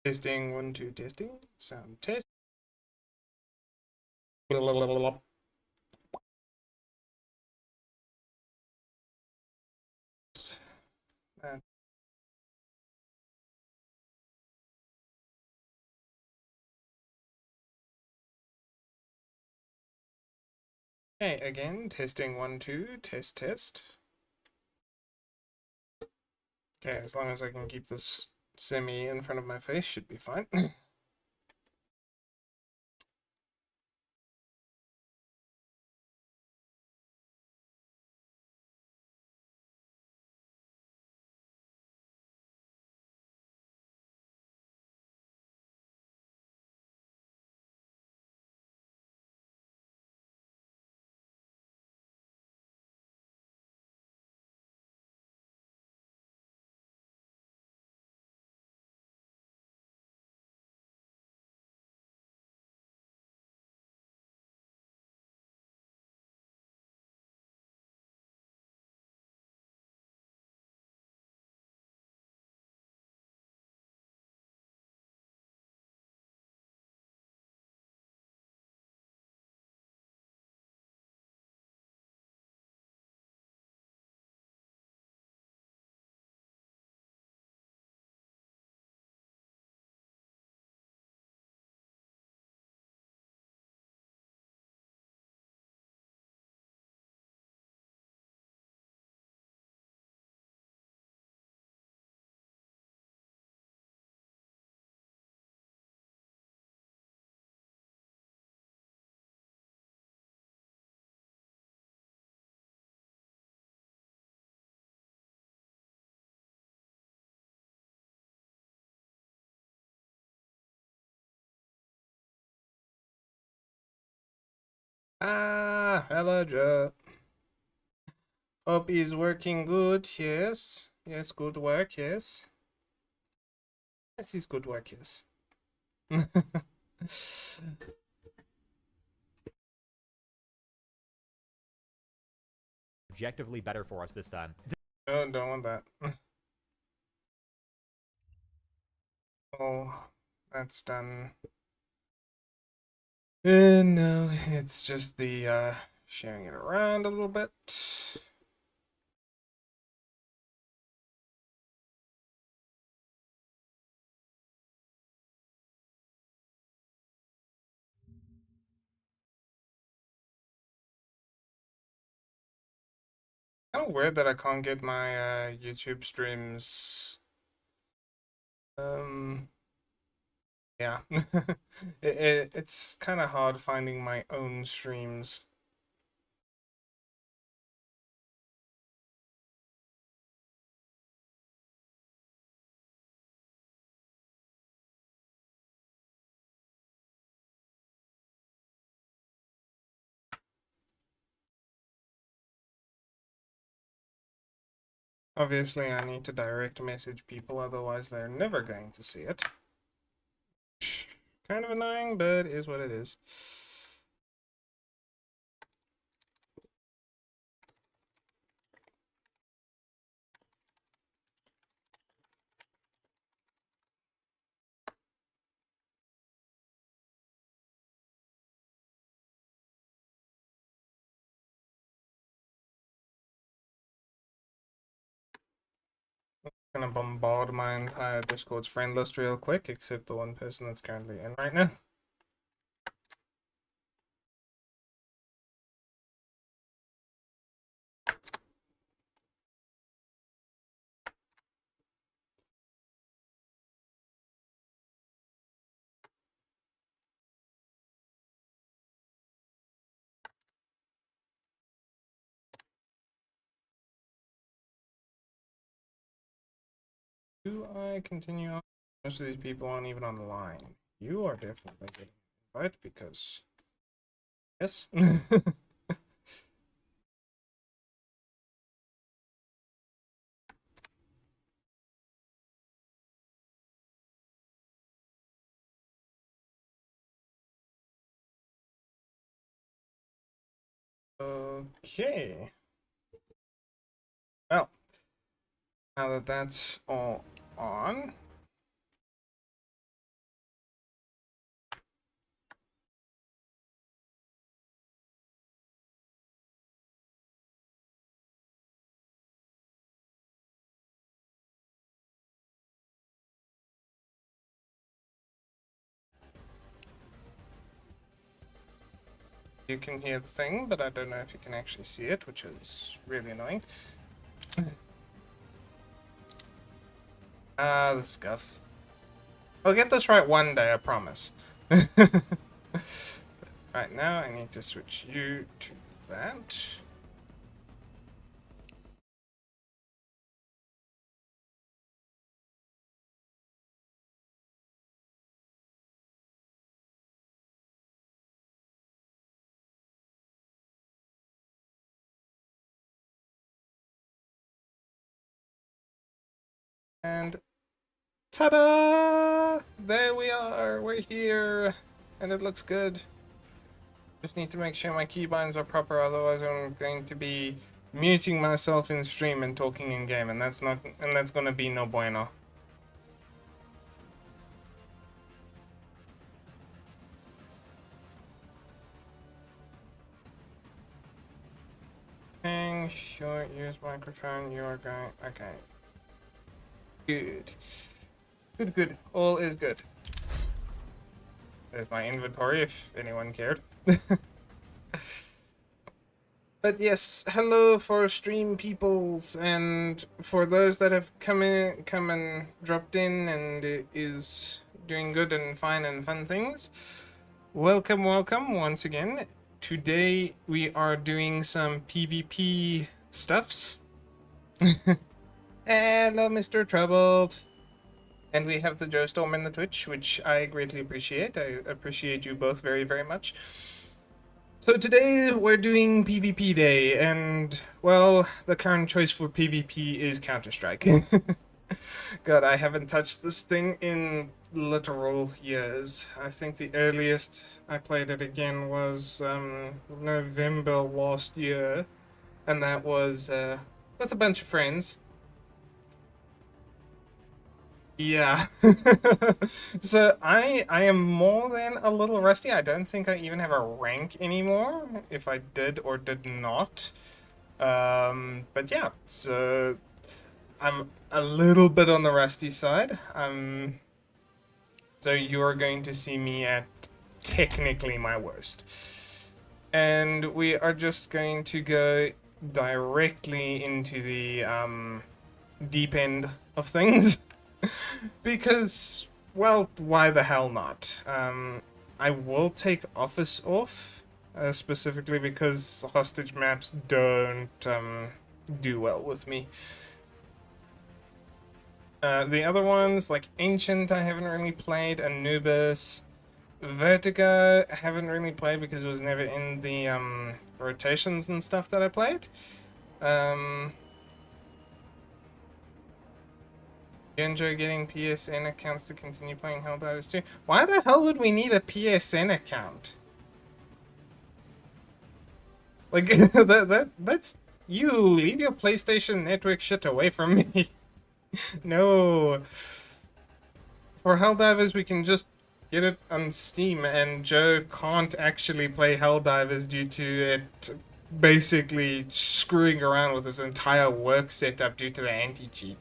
Testing, 1, 2, testing. Sound test. Blah, blah, blah, blah, blah. Uh, Okay, again, testing, 1, 2, test, test. Okay, as long as I can keep this semi in front of my face, should be fine. Ah, hello, Joe. Hope he's working good, yes. Yes, good work, yes. Yes, he's good work, yes. Objectively better for us this time. No, don't want that. Oh, that's done. And now it's just the sharing it around a little bit. Kind of weird that I can't get my YouTube streams. Um, yeah, it's kind of hard finding my own streams. Obviously, I need to direct message people, otherwise they're never going to see it. Kind of annoying, but it is what it is. Gonna bombard my entire Discord's friend list real quick, except the one person that's currently in right now. Do I continue on? Most of these people aren't even on the line. You are definitely getting invited because yes. Okay. Well, now that that's all on, You can hear the thing, but I don't know if you can actually see it, which is really annoying. Ah, the scuff. I'll get this right one day, I promise. Right now, I need to switch you to that. And ta-da! There we are, we're here, and it looks good. Just need to make sure my keybinds are proper, otherwise I'm going to be muting myself in stream and talking in game, and that's gonna be no bueno. Short use microphone, you are going, okay. Good. Good. All is good. There's my inventory if anyone cared. But yes, hello for stream peoples, and for those that have come and dropped in and is doing good and fine and fun things. Welcome once again. Today we are doing some PvP stuffs. Hello, Mr. Troubled. And we have the Joe Storm in the Twitch, which I greatly appreciate. I appreciate you both very, very much. So today we're doing PvP day, and, well, the current choice for PvP is Counter-Strike. God, I haven't touched this thing in literal years. I think the earliest I played it again was November last year, and that was with a bunch of friends. Yeah. So I am more than a little rusty. I don't think I even have a rank anymore, if I did or did not. But yeah, so I'm a little bit on the rusty side. So you're going to see me at technically my worst. And we are just going to go directly into the deep end of things. Because, well, why the hell not? I will take Office off, specifically because hostage maps don't do well with me. The other ones, like Ancient, I haven't really played, Anubis, Vertigo, I haven't really played because it was never in the rotations and stuff that I played. You enjoy getting PSN accounts to continue playing Helldivers 2? Why the hell would we need a PSN account? Like, that's... You, leave your PlayStation Network shit away from me. No. For Helldivers, we can just get it on Steam, and Joe can't actually play Helldivers due to it basically screwing around with his entire work setup due to the anti-cheat.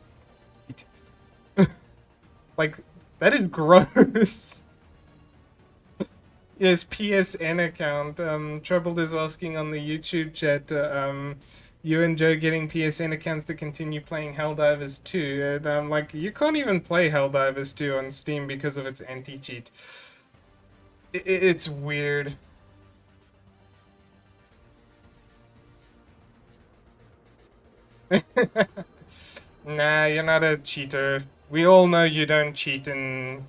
Like, that is gross. Yes, PSN account. Troubled is asking on the YouTube chat, you and Joe getting PSN accounts to continue playing Helldivers 2. And I'm like, you can't even play Helldivers 2 on Steam because of its anti-cheat. It's weird. Nah, you're not a cheater. We all know you don't cheat in,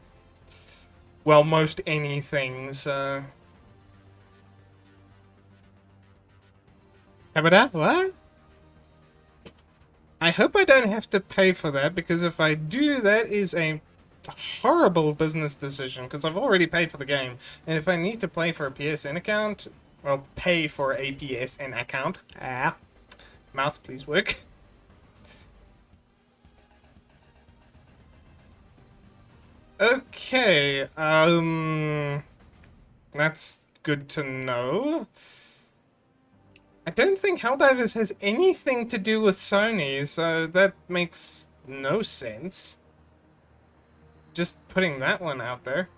well, most anything, so... Habada? What? I hope I don't have to pay for that, because if I do, that is a horrible business decision, because I've already paid for the game. And if I need to play for a PSN account, well, pay for a PSN account. Mouth, please work. Okay, that's good to know. I don't think Helldivers has anything to do with Sony, so that makes no sense. Just putting that one out there.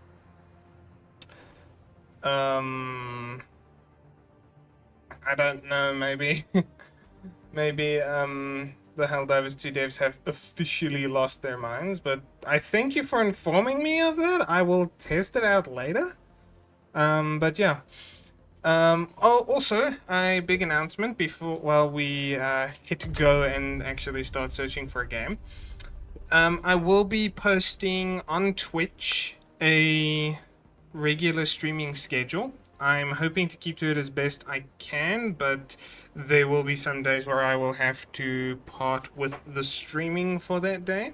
I don't know, maybe maybe the Helldivers 2 devs have officially lost their minds, but I thank you for informing me of that. I will test it out later. But yeah. Oh, also, a big announcement before, while we hit go and actually start searching for a game. I will be posting on Twitch a regular streaming schedule. I'm hoping to keep to it as best I can, but there will be some days where I will have to part with the streaming for that day.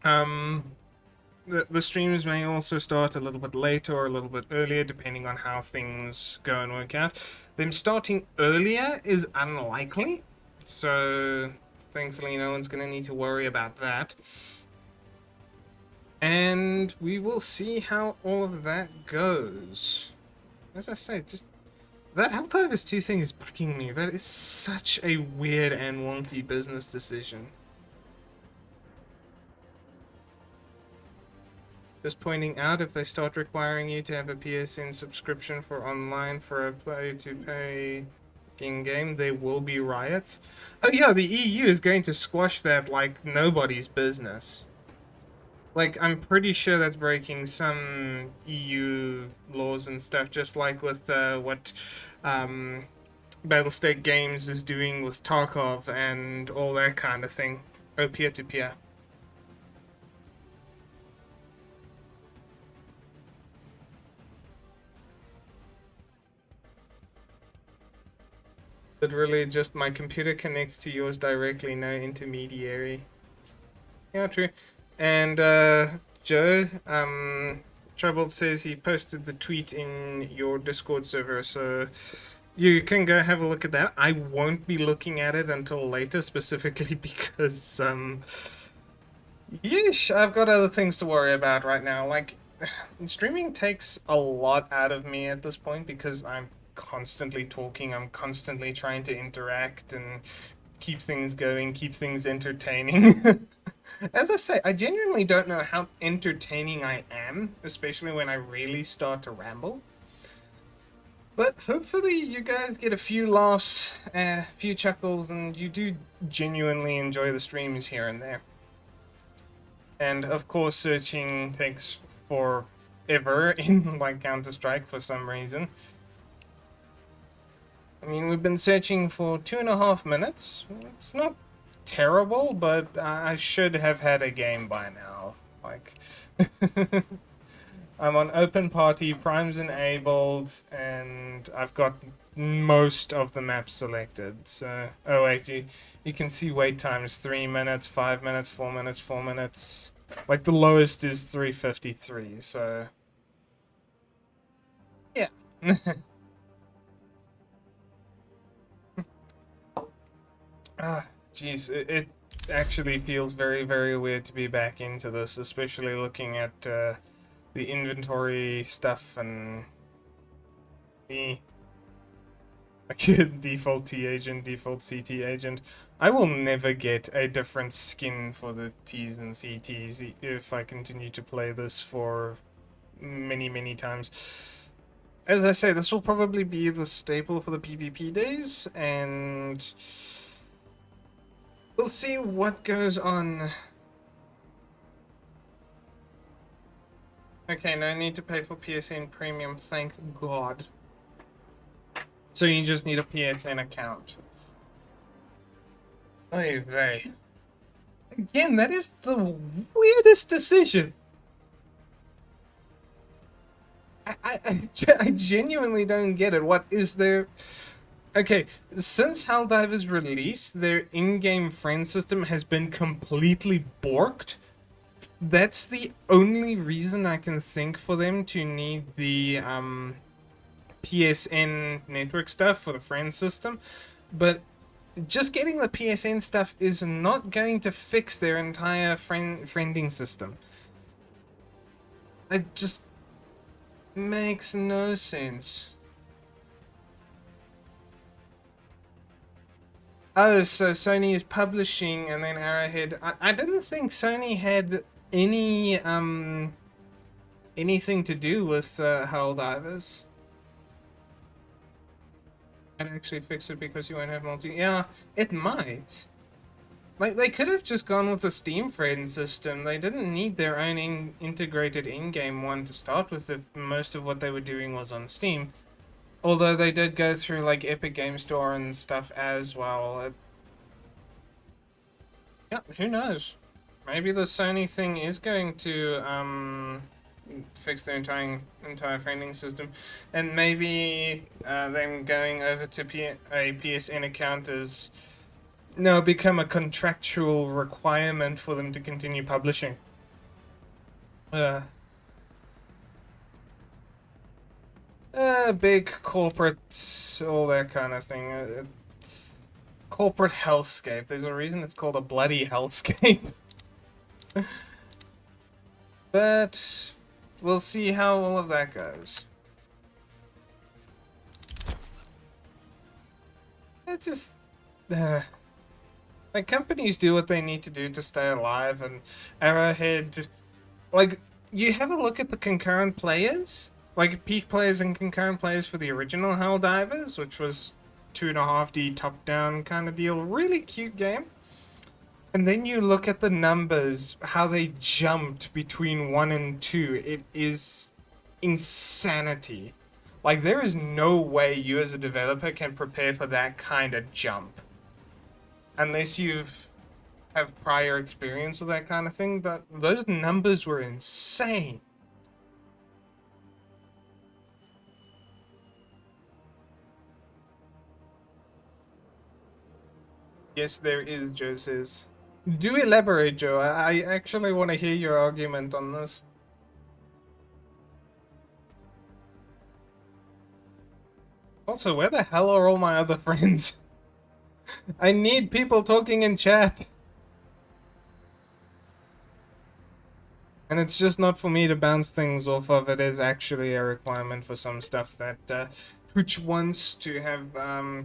The streams may also start a little bit later or a little bit earlier, depending on how things go and work out. Them starting earlier is unlikely, so thankfully no one's going to need to worry about that. And we will see how all of that goes. As I say, just that Helldivers 2 thing is bugging me. That is such a weird and wonky business decision. Just pointing out, if they start requiring you to have a PSN subscription for online for a play-to-pay game, there will be riots. Oh yeah, the EU is going to squash that like nobody's business. Like, I'm pretty sure that's breaking some EU laws and stuff, just like with what Battlestate Games is doing with Tarkov and all that kind of thing. Oh, peer-to-peer. Literally just my computer connects to yours directly, no intermediary. Yeah, true. And Joe, Troubled says he posted the tweet in your Discord server, so you can go have a look at that. I won't be looking at it until later, specifically because yeesh, I've got other things to worry about right now. Like, streaming takes a lot out of me at this point because I'm constantly talking, I'm constantly trying to interact and keep things going, keep things entertaining. As I say, I genuinely don't know how entertaining I am, especially when I really start to ramble. But hopefully you guys get a few laughs, a few chuckles, and you do genuinely enjoy the streams here and there. And of course, searching takes forever in like Counter-Strike for some reason. I mean, we've been searching for 2.5 minutes. It's not terrible, but I should have had a game by now. Like, I'm on open party, prime's enabled, and I've got most of the maps selected. So, oh wait, you can see wait times: 3 minutes, 5 minutes, 4 minutes, 4 minutes. Like the lowest is 3:53. So, yeah. Ah, jeez, it actually feels very, very weird to be back into this, especially looking at the inventory stuff and the default T agent, default CT agent. I will never get a different skin for the Ts and CTs if I continue to play this for many, many times. As I say, this will probably be the staple for the PvP days, and we'll see what goes on. Okay, no need to pay for PSN Premium, thank God. So you just need a PSN account. Oy vey. Again, that is the weirdest decision. I genuinely don't get it. What is there? Okay, since Helldivers released, their in-game friend system has been completely borked. That's the only reason I can think for them to need the PSN network stuff for the friend system. But just getting the PSN stuff is not going to fix their entire friending system. It just makes no sense. Oh, so Sony is publishing and then Arrowhead. I didn't think Sony had any anything to do with Helldivers. I'd actually fix it because you won't have multi. Yeah, it might. Like, they could have just gone with the Steam friend system. They didn't need their own integrated in-game one to start with if most of what they were doing was on Steam. Although they did go through, like, Epic Game Store and stuff as well. Yeah, who knows? Maybe the Sony thing is going to, fix their entire friending system. And maybe, them going over to a PSN account is now become a contractual requirement for them to continue publishing. Big corporate, all that kind of thing. Corporate hellscape. There's a reason it's called a bloody hellscape. But we'll see how all of that goes. It just, like, companies do what they need to do to stay alive, and Arrowhead, like, you have a look at the concurrent players, like peak players and concurrent players for the original Helldivers, which was 2.5D top-down kind of deal. Really cute game. And then you look at the numbers, how they jumped between 1 and 2. It is insanity. Like, there is no way you as a developer can prepare for that kind of jump. Unless you have prior experience with that kind of thing, but those numbers were insane. Yes, there is, Joe says. Do elaborate, Joe. I actually want to hear your argument on this. Also, where the hell are all my other friends? I need people talking in chat. And it's just not for me to bounce things off of. It is actually a requirement for some stuff that Twitch wants to have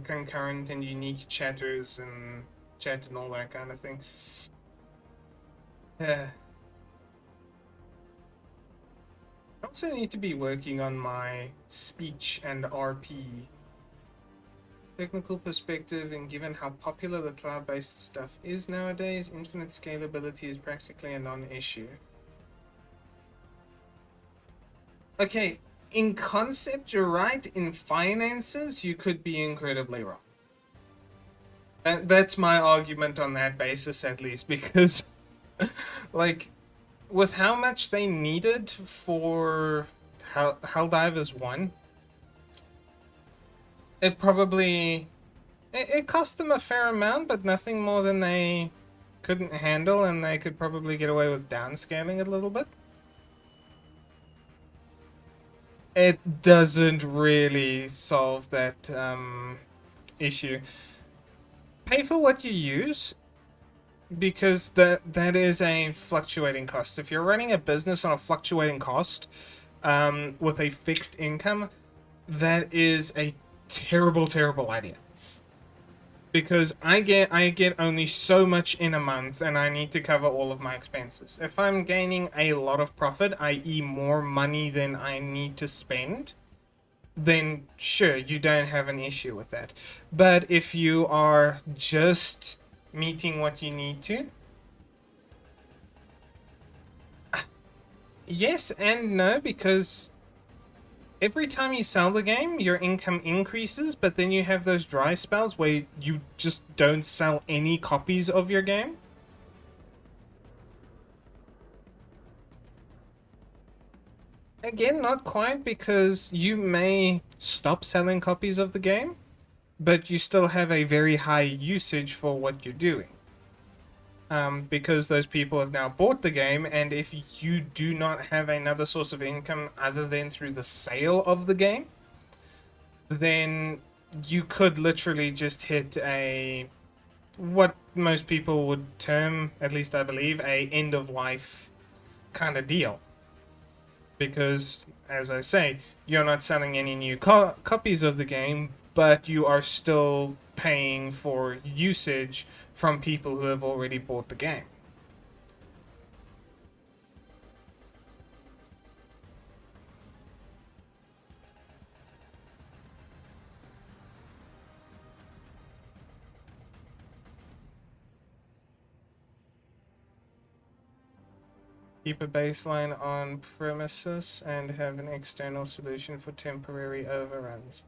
concurrent and unique chatters and chat and all that kind of thing. I also need to be working on my speech and RP. Technical perspective, and given how popular the cloud-based stuff is nowadays, infinite scalability is practically a non-issue. Okay, in concept, you're right. In finances, you could be incredibly wrong. That's my argument on that basis, at least, because, like, with how much they needed for Helldivers 1, it probably... It cost them a fair amount, but nothing more than they couldn't handle, and they could probably get away with downscaling it a little bit. It doesn't really solve that issue. Pay for what you use, because that is a fluctuating cost. If you're running a business on a fluctuating cost with a fixed income, that is a terrible, terrible idea. Because I get only so much in a month, and I need to cover all of my expenses. If I'm gaining a lot of profit, i.e. more money than I need to spend, then sure, you don't have an issue with that. But if you are just meeting what you need to, yes and no, because every time you sell the game, your income increases, but then you have those dry spells where you just don't sell any copies of your game. Again, not quite, because you may stop selling copies of the game, but you still have a very high usage for what you're doing. Because those people have now bought the game, and if you do not have another source of income other than through the sale of the game, then you could literally just hit a, what most people would term, at least I believe, a end of life kind of deal. Because, as I say, you're not selling any new copies of the game, but you are still paying for usage from people who have already bought the game. Keep a baseline on premises and have an external solution for temporary overruns.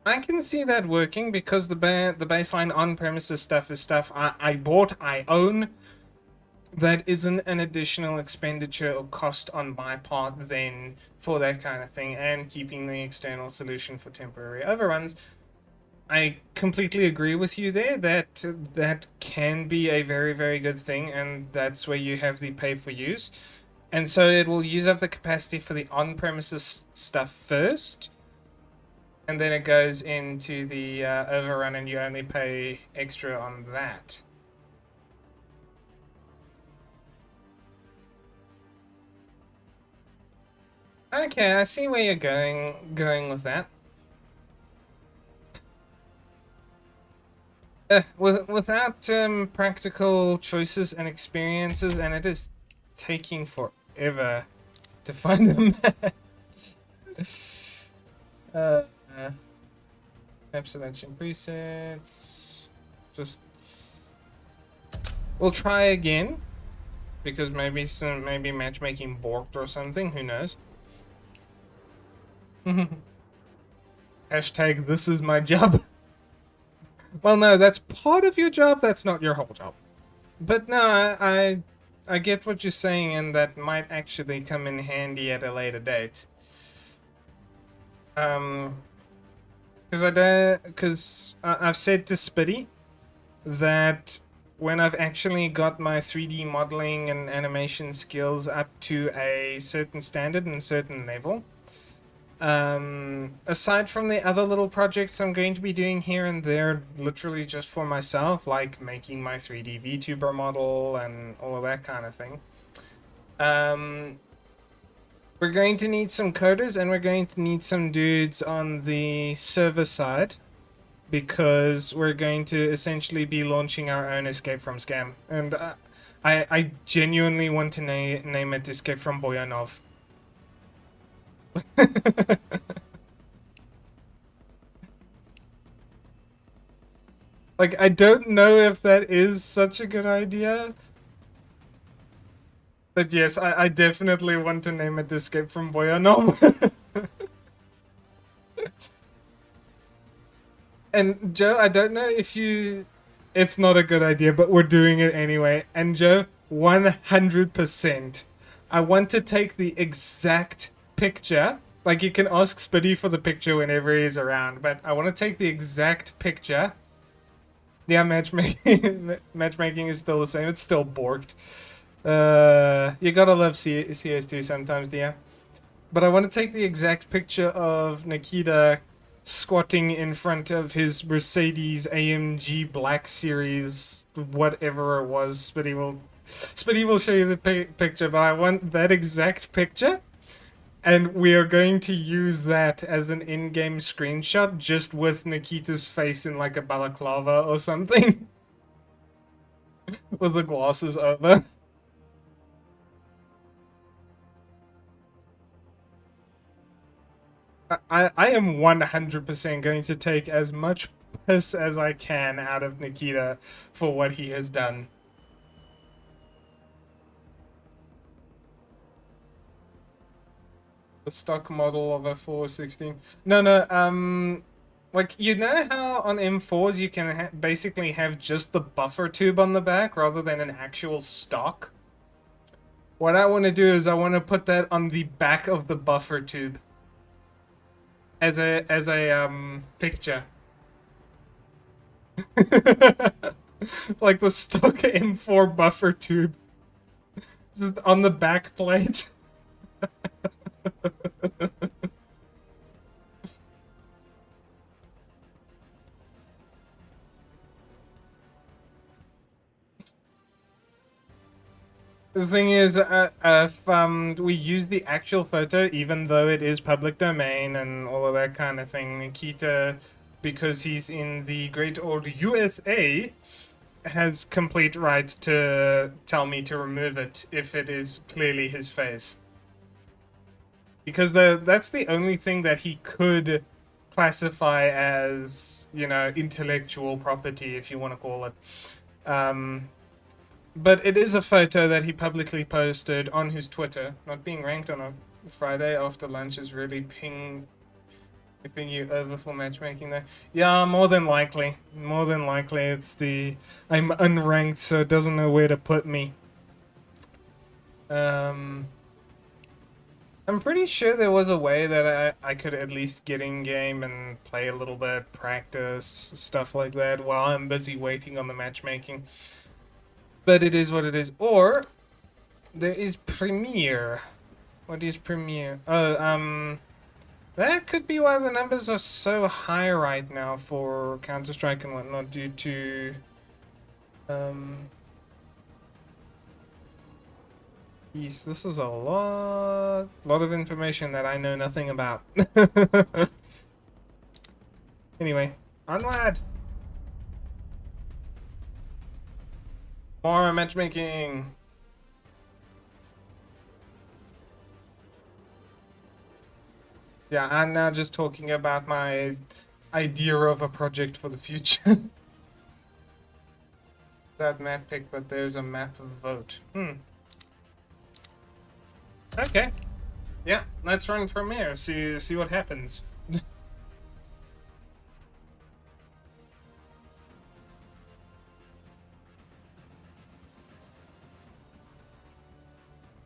I can see that working because the baseline on premises stuff is stuff I bought, I own. That isn't an additional expenditure or cost on my part then for that kind of thing, and keeping the external solution for temporary overruns. I completely agree with you there that that can be a very, very good thing, and that's where you have the pay for use. And so it will use up the capacity for the on-premises stuff first, and then it goes into the overrun and you only pay extra on that. Okay, I see where you're going with that. Without practical choices and experiences, and it is taking forever to find them. Map selection presets. Just we'll try again because maybe matchmaking borked or something. Who knows? Hashtag this is my job. Well, no, that's part of your job. That's not your whole job. But no, I get what you're saying, and that might actually come in handy at a later date. Because I've said to Spitty that when I've actually got my 3D modeling and animation skills up to a certain standard and certain level, aside from the other little projects I'm going to be doing here and there, literally just for myself, like making my 3D VTuber model and all of that kind of thing, we're going to need some coders, and we're going to need some dudes on the server side, because we're going to essentially be launching our own Escape from Scam. And I genuinely want to name it Escape from Boyanov. Like, I don't know if that is such a good idea. But yes, I definitely want to name it Escape from Boyanov. And Joe, I don't know if you... It's not a good idea, but we're doing it anyway. And Joe, 100%. I want to take the exact picture. Like, you can ask Spitty for the picture whenever he's around, but I want to take the exact picture. Yeah, matchmaking is still the same. It's still borked. You gotta love CS2 sometimes, dear. But I want to take the exact picture of Nikita squatting in front of his Mercedes AMG Black Series, whatever it was. Spitty will show you the picture, but I want that exact picture. And we are going to use that as an in-game screenshot, just with Nikita's face in like a balaclava or something. With the glasses over. I am 100% going to take as much piss as I can out of Nikita for what he has done. The stock model of a 416. No, like, you know how on M4s you can basically have just the buffer tube on the back rather than an actual stock? What I want to do is I want to put that on the back of the buffer tube. As a picture. Like the stock M4 buffer tube. Just on the back plate. The thing is, if we use the actual photo, even though it is public domain and all of that kind of thing, Nikita, because he's in the great old USA, has complete right to tell me to remove it if it is clearly his face. Because that's the only thing that he could classify as, you know, intellectual property, if you want to call it. But it is a photo that he publicly posted on his Twitter. Not being ranked on a Friday after lunch is really ping you over for matchmaking there. Yeah, more than likely. More than likely it's the I'm unranked, so it doesn't know where to put me. I'm pretty sure there was a way that I could at least get in game and play a little bit, practice, stuff like that, while I'm busy waiting on the matchmaking. But it is what it is. Or there is Premiere. What is Premiere? Oh, that could be why the numbers are so high right now for Counter-Strike and whatnot, due to Yes, this is a lot of information that I know nothing about. Anyway, onward! More matchmaking! Yeah, I'm now just talking about my idea of a project for the future. That map pick, but there's a map vote. Okay. Yeah, let's run Premiere, see what happens.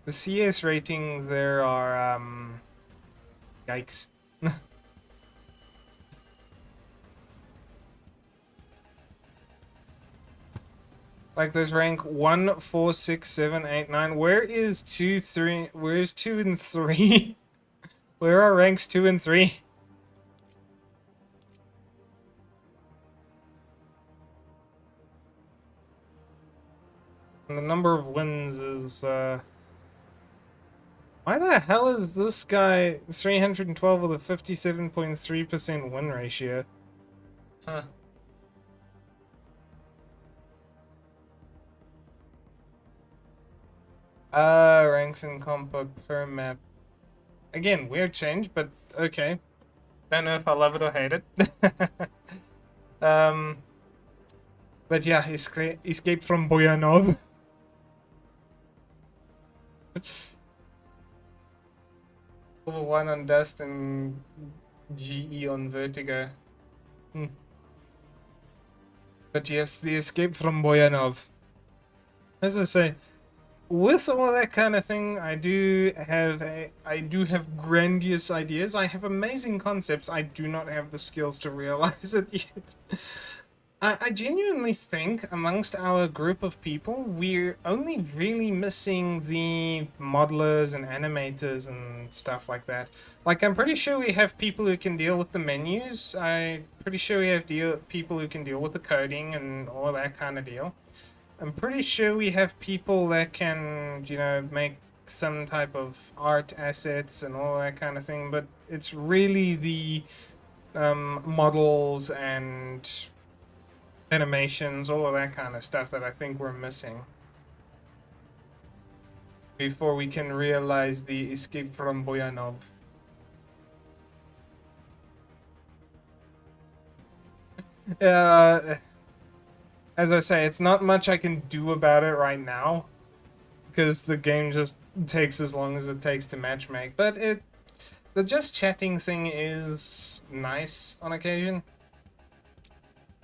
The CS ratings there are, yikes. Like there's rank 1, 4, 6, 7, 8, 9. Where is 2, 3? Where's 2 and 3? Where are ranks 2 and 3? And the number of wins is, why the hell is this guy 312 with a 57.3% win ratio? Huh. Ranks and compo per map. Again, weird change, but okay. Don't know if I love it or hate it. But yeah, escape from Boyanov. Level 1 on Dust and GE on Vertigo. But yes, the escape from Boyanov. As I say, with all that kind of thing, I do have grandiose ideas. I have amazing concepts. I do not have the skills to realize it yet. I genuinely think amongst our group of people, we're only really missing the modelers and animators and stuff like that. Like, I'm pretty sure we have people who can deal with the menus. I'm pretty sure we have people who can deal with the coding and all that kind of deal. I'm pretty sure we have people that can, you know, make some type of art assets and all that kind of thing, but it's really the models and animations, all of that kind of stuff that I think we're missing before we can realize the escape from Boyanov. As I say, it's not much I can do about it right now, because the game just takes as long as it takes to matchmake. But the just chatting thing is nice on occasion.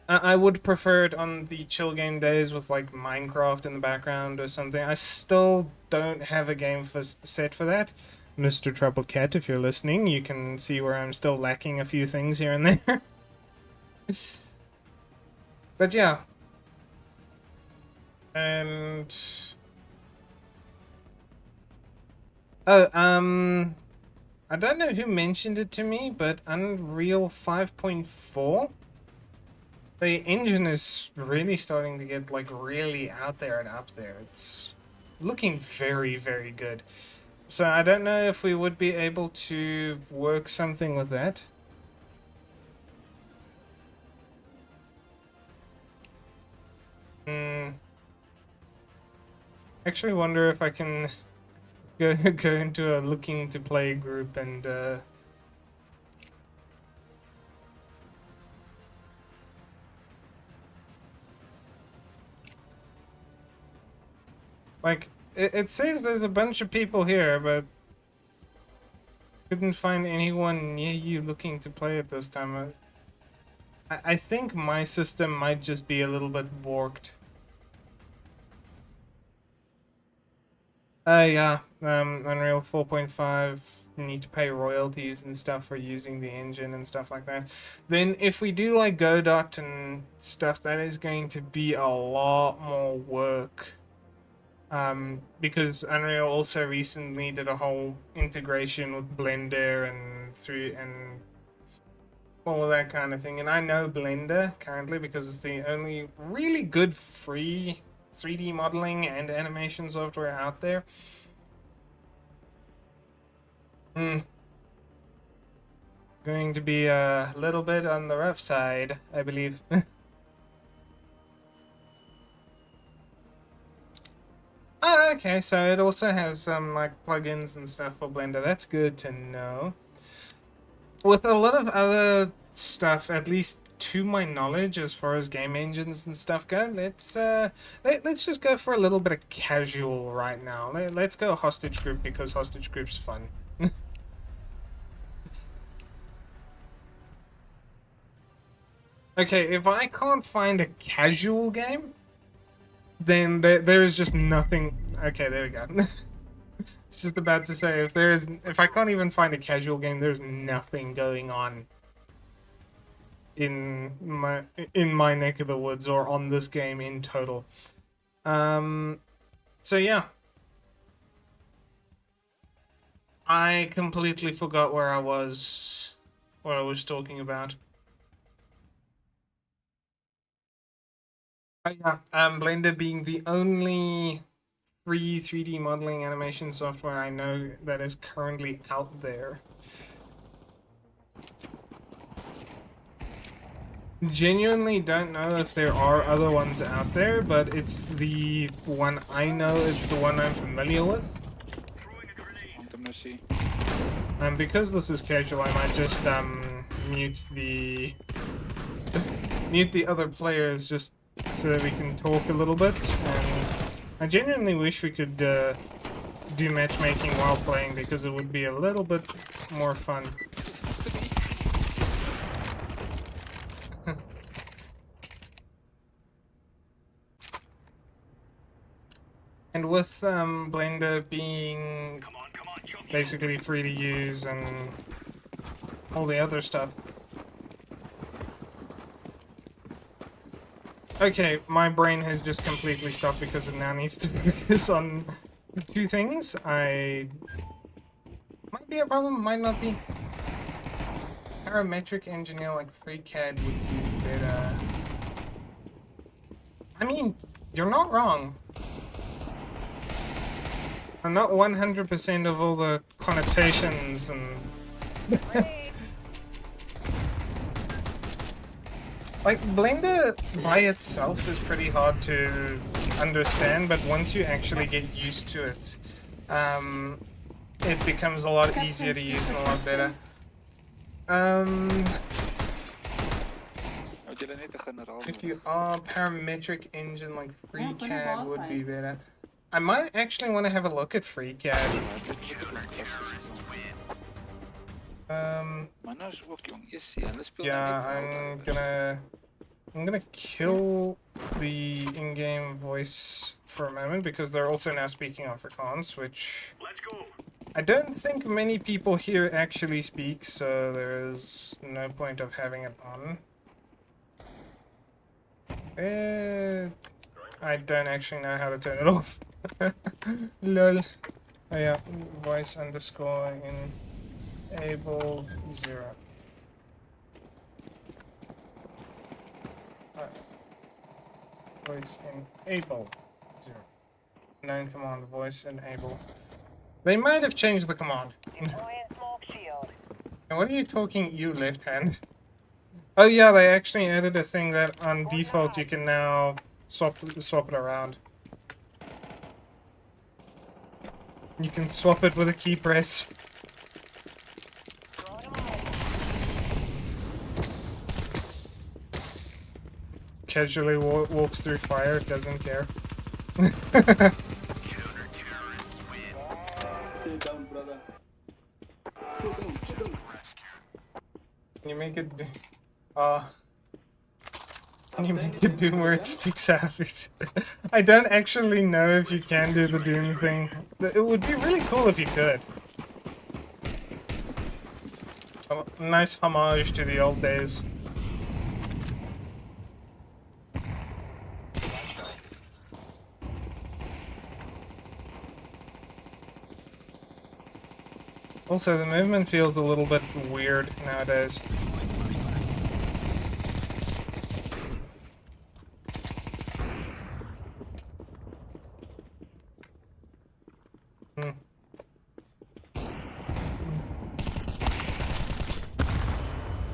I would prefer it on the chill game days with like Minecraft in the background or something. I still don't have a game set for that. Mr. Troubled Cat, if you're listening, you can see where I'm still lacking a few things here and there. But yeah. And... oh, I don't know who mentioned it to me, but Unreal 5.4? The engine is really starting to get, like, really out there and up there. It's looking very, very good. So I don't know if we would be able to work something with that. Actually wonder if I can go into a looking to play group and Like, it says there's a bunch of people here, but couldn't find anyone near you looking to play at this time. I think my system might just be a little bit borked. Yeah, Unreal 4.5, need to pay royalties and stuff for using the engine and stuff like that. Then if we do like Godot and stuff, that is going to be a lot more work. Because Unreal also recently did a whole integration with Blender and all of that kind of thing. And I know Blender currently because it's the only really good free 3D modeling and animation software out there. Going to be a little bit on the rough side, I believe. Oh, okay, so it also has some like plugins and stuff for Blender. That's good to know. With a lot of other stuff, at least to my knowledge, as far as game engines and stuff go, let's just go for a little bit of casual right now. Let's go hostage group because hostage group's fun. Okay, if I can't find a casual game, then there is just nothing. Okay, there we go. It's just about to say if I can't even find a casual game, there's nothing going on in my neck of the woods or on this game in total. So yeah. I completely forgot what I was talking about. Oh, yeah, Blender being the only free 3D modeling animation software I know that is currently out there. Genuinely don't know if there are other ones out there, but it's the one I know, it's the one I'm familiar with. And because this is casual, I might just mute the other players just so that we can talk a little bit. And I genuinely wish we could do matchmaking while playing because it would be a little bit more fun. And with Blender being basically free to use and all the other stuff. Okay, my brain has just completely stopped because it now needs to focus on two things. Might be a problem, might not be. Parametric engineer like FreeCAD would be better. I mean, you're not wrong. I'm not 100% of all the connotations and... Like, Blender by itself is pretty hard to understand, but once you actually get used to it, it becomes a lot easier to use and a lot better. If you are parametric engine like FreeCAD would be better. I might actually want to have a look at FreeCAD. Yeah, I'm gonna kill the in-game voice for a moment because they're also now speaking Afrikaans, which I don't think many people here actually speak, so there is no point of having it on. I don't actually know how to turn it off. Lol. Oh yeah, voice underscore enabled 0. Voice enable 0. Known command voice enable. They might have changed the command. What are you talking, you left hand? Oh yeah, they actually added a thing that on default you can now swap it around. You can swap it with a key press. Casually walks through fire, doesn't care. Can you make it do... Can you make it Doom where it sticks out of it? I don't actually know if you can do the Doom thing. It would be really cool if you could. A nice homage to the old days. Also, the movement feels a little bit weird nowadays.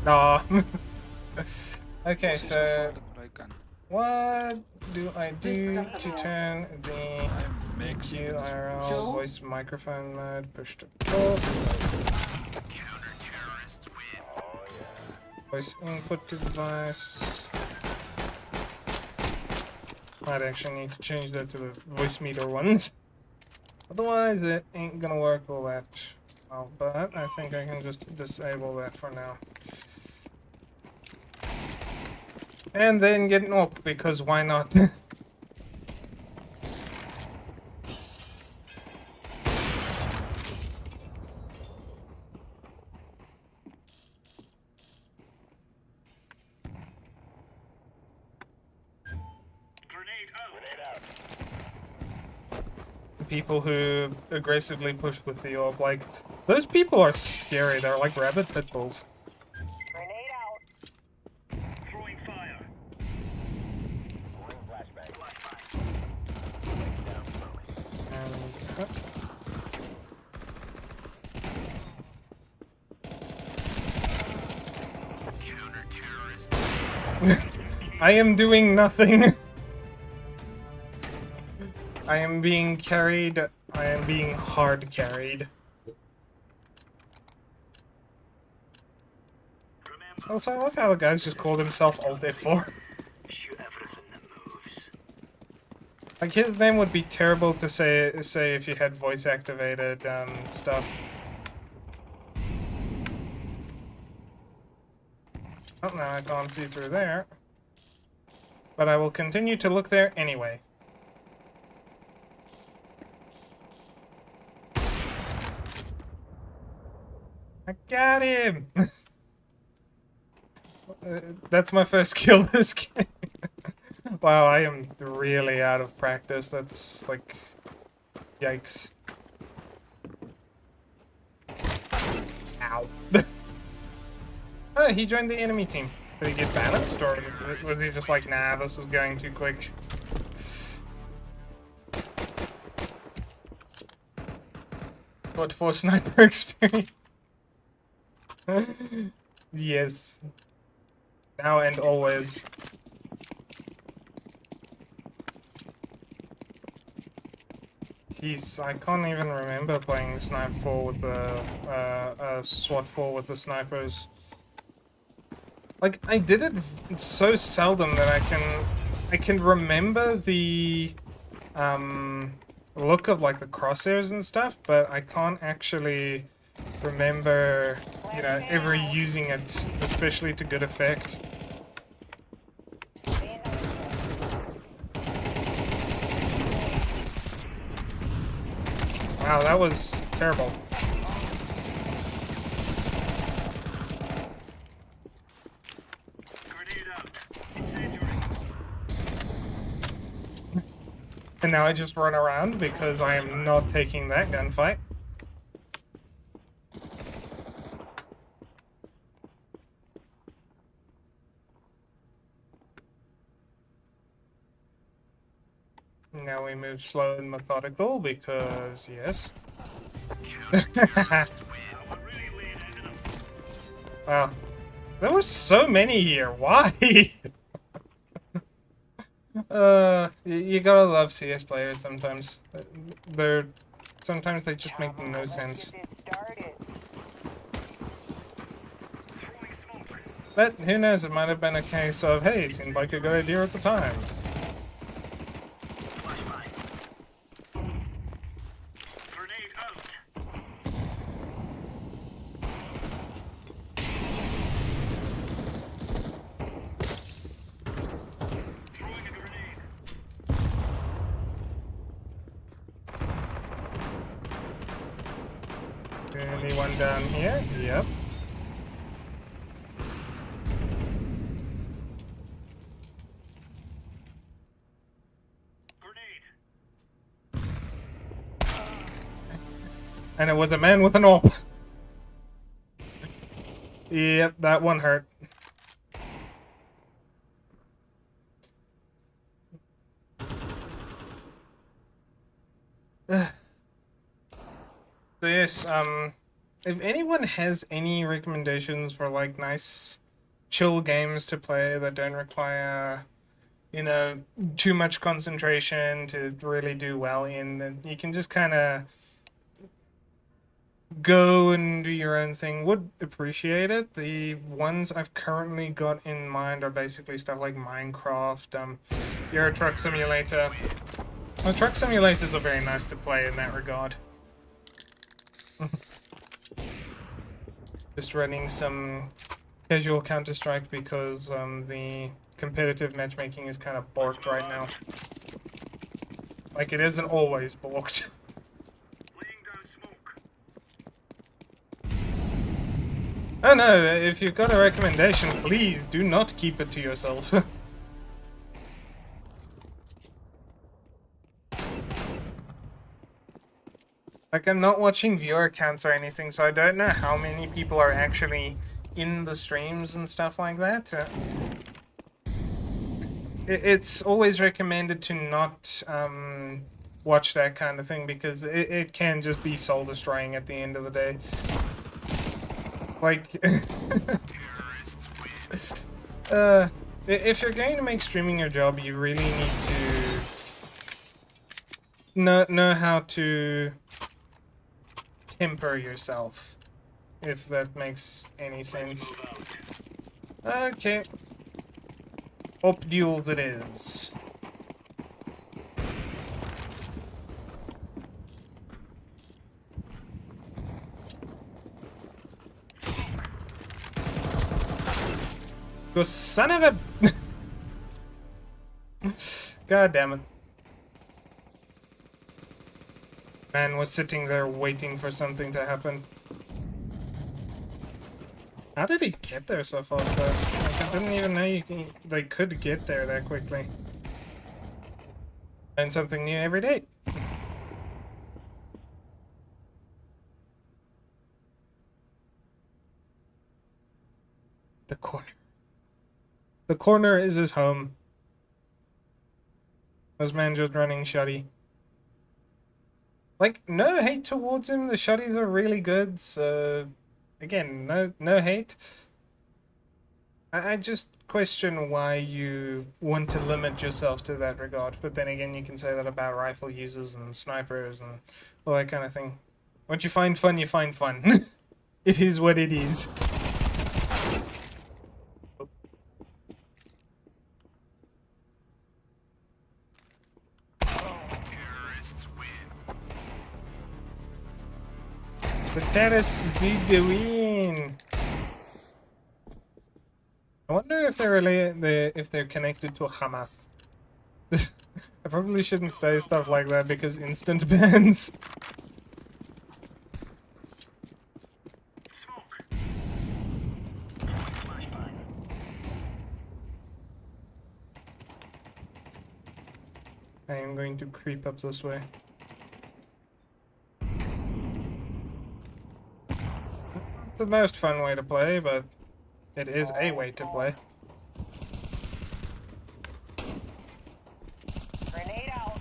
Nah. Okay, so what do I do to turn the QRL voice microphone mode push to talk? Voice input to device. Might actually need to change that to the voice meter ones. Otherwise, it ain't gonna work all that well. But I think I can just disable that for now. And then get an op, because why not? People who aggressively push with the orb, like, those people are scary. They're like rabid pit bulls. Grenade out. Throwing fire. I am doing nothing. I am being carried. I am being hard carried. Also, I love how the guys just called himself Alt F4. Like, his name would be terrible to say if you had voice activated stuff. Oh, no, I can't see through there. But I will continue to look there anyway. I got him! That's my first kill this game. Wow, I am really out of practice. That's like... Yikes. Ow. Oh, he joined the enemy team. Did he get balanced, or was he just like, nah, this is going too quick? What for sniper experience? Yes. Now and always. Jeez, I can't even remember playing Snipe 4 with the, SWAT 4 with the snipers. Like, I did it so seldom that I can remember the, look of, like, the crosshairs and stuff, but I can't actually remember, you know, ever using it, especially to good effect. Wow, that was terrible. And now I just run around because I am not taking that gunfight. Now we move slow and methodical because, yes. Wow. There were so many here. Why? You gotta love CS players sometimes. Sometimes they just make no sense. But who knows, it might have been a case of, hey, seemed like a good idea at the time. Anyone down here? Yep. And it was a man with an AWP. Yep, that one hurt. So yes, if anyone has any recommendations for like nice chill games to play that don't require, you know, too much concentration to really do well in, then you can just kind of go and do your own thing. Would appreciate it. The ones I've currently got in mind are basically stuff like Minecraft, Euro Truck Simulator. Well, truck simulators are very nice to play in that regard. Just running some casual Counter-Strike because the competitive matchmaking is kind of borked right now. Like, it isn't always borked. Oh no, if you've got a recommendation, please do not keep it to yourself. Like, I'm not watching viewer counts or anything, so I don't know how many people are actually in the streams and stuff like that. It's always recommended to not watch that kind of thing because it can just be soul destroying at the end of the day. Like, if you're going to make streaming your job, you really need to know how to temper yourself, if that makes any sense. Okay. Op duels it is. You son of a... God damn it. Man was sitting there waiting for something to happen. How did he get there so fast though? Like, I didn't even know they could get there that quickly. Learn something new every day. The corner. The corner is his home. This man just running shotty. Like, no hate towards him. The shotties are really good, so... Again, no hate. I just question why you want to limit yourself to that regard. But then again, you can say that about rifle users and snipers and all that kind of thing. What you find fun, you find fun. It is what it is. The terrorists did the win. I wonder if they're if they're connected to Hamas. I probably shouldn't say stuff like that because instant bans. I am going to creep up this way. Not the most fun way to play, but it is a way to play. Grenade out.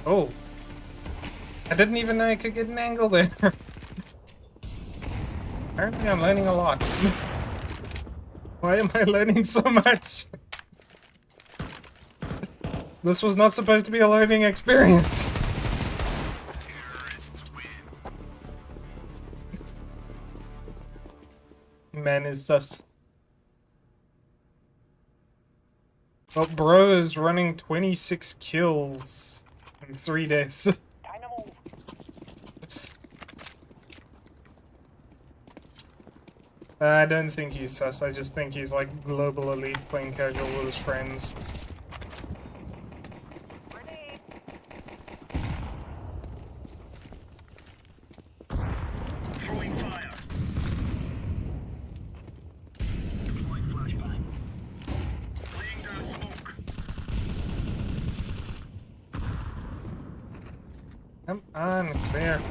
Oh. I didn't even know I could get an angle there. Apparently I'm learning a lot. Why am I learning so much? This was not supposed to be a learning experience. Man is sus. Well, bro is running 26 kills in 3 days. Time to move. I don't think he's sus, I just think he's like global elite playing casual with his friends. Come on, clear.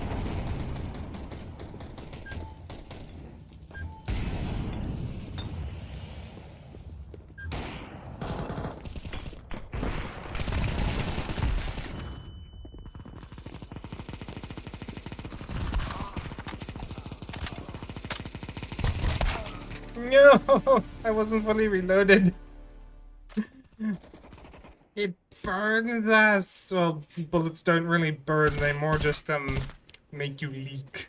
No, I wasn't fully reloaded. It burns us. Well, bullets don't really burn. They more just make you leak.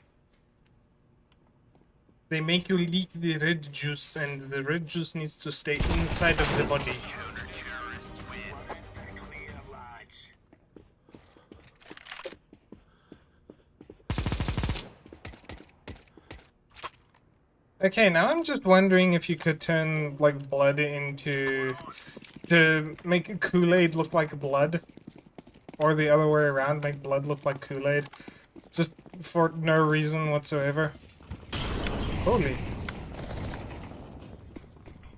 They make you leak the red juice, and the red juice needs to stay inside of the body. Okay, now I'm just wondering if you could turn, like, blood into... to make Kool-Aid look like blood. Or the other way around, make blood look like Kool-Aid. Just for no reason whatsoever. Holy.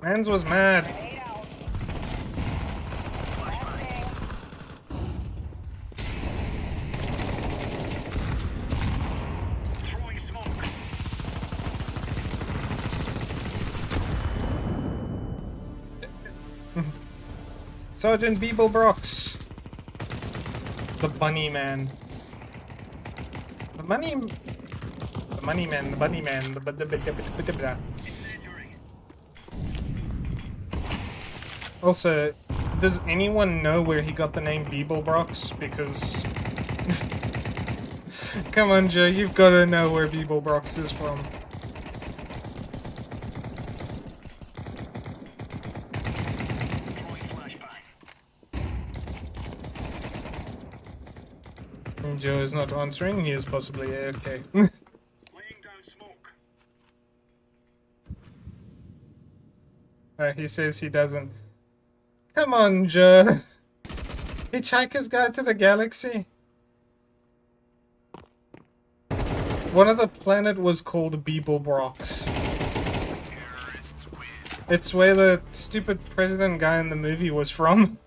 Mans was mad. Sergeant Beeblebrox. The bunny man. The money man, the bunny man, the Also, does anyone know where he got the name Beeblebrox? Because... Come on, Joe, you've got to know where Beeblebrox is from. Joe is not answering, he is possibly AFK. Laying down smoke. He says he doesn't. Come on, Joe. Hitchhiker's Guide to the Galaxy. One of the planet was called Beeblebrox. It's where the stupid president guy in the movie was from.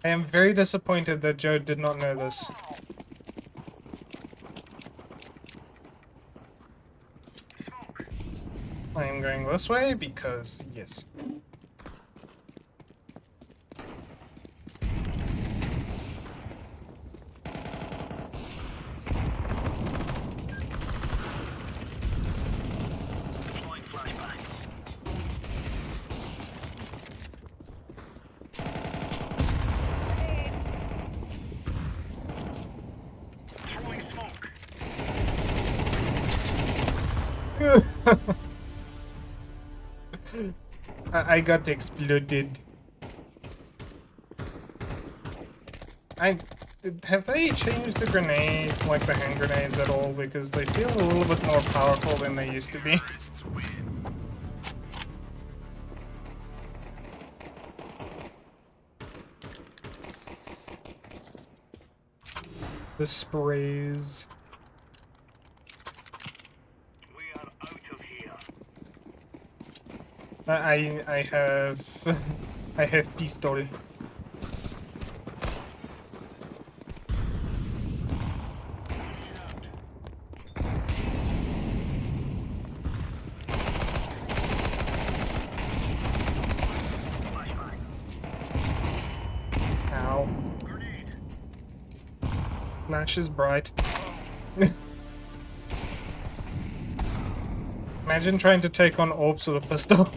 I am very disappointed that Joe did not know this. I am going this way because, yes. I got exploded. Have they changed the grenade, like the hand grenades at all? Because they feel a little bit more powerful than they used to be. The sprays. I have pistol. Ow. Flash is bright. Imagine trying to take on orbs with a pistol.